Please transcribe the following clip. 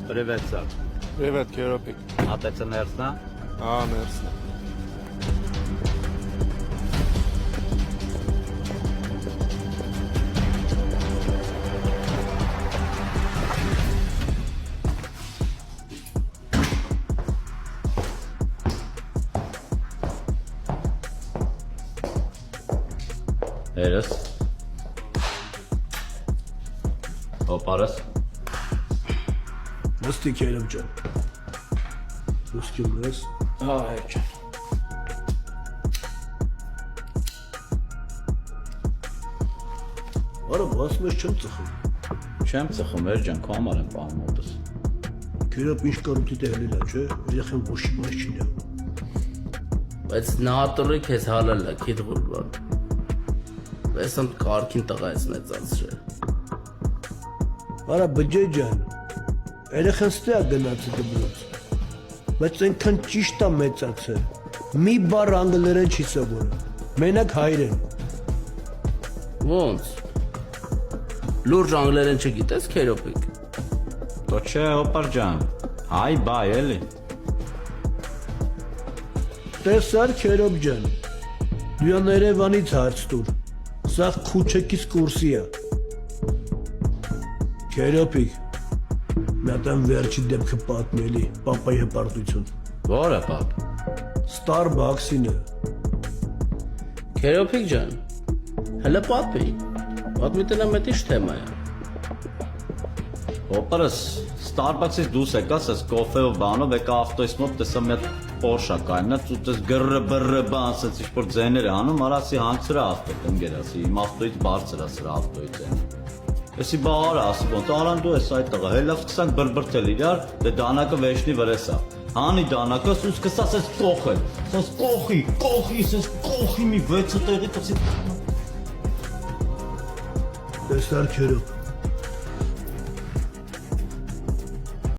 Привет, сэр. Привет, Керопик. А ты ценерсна? Мерсно. Eres. Oparız. Nasıl Keremcan? Rus kimdiniz? Hayır. Ara basmış çım tıxım. Չեմ ծխում, Էրջան, քո համար եմ պահում մոտս։ Kerep iş karımtı tehlila çö. Yakın boşu maşçıyla. Բայց նահատորի քեզ հալել է քիդ գուրբան։ Այսան կարքին տղա ես մեծացրել։ Ara bıcıcan. Erexen stya gınatı dıbruz. Բայց այնքան ճիշտ է մեծացել։ Մի բառ անգլերեն չի սովորել։ Մենակ հայերեն։ Ոնց։ Լուրջ անգլերեն չգիտես քերոպիկ։ То չէ, Օպարջան։ Հայ բայ էլի։ Տեսար Քերոբջան։ Դու Երևանից հարց տուր։ Սա քուչեկից կուրսի է։ Քերոպիկ։ Մատան վերջի դեպքը պատմելի, պապայի հպարտություն։ Որը պապ։ Starbucks-ին է։ Քերոպիկ ջան։ Հələ պապի։ Պատմիտելա մետիշ թեմա է։ Օպարս Starbucks-ից դուրս եկած ես կոֆեով բանով եկա ավտոյից մոտ տեսա մի հատ Porsche կայնա ծուտես գրը բան ասած ինչ-որ ձեներ է անում, արասի հանգցրա ավտո տնգերասի, իմ ավտոյից բարձր է սրա ավտոյի ձեն։ Էսի բաղար ասի ոնց արան դու ես այդ տղա, հելա սկսանք բրբրտել իրար, դե դանակը վեշնի վրես է։ Հանի դանակը ու սկսած ես կողել, ասես կողի, ասես կողի մի 6 տեղի տսի։ Տեսար Քերոբ։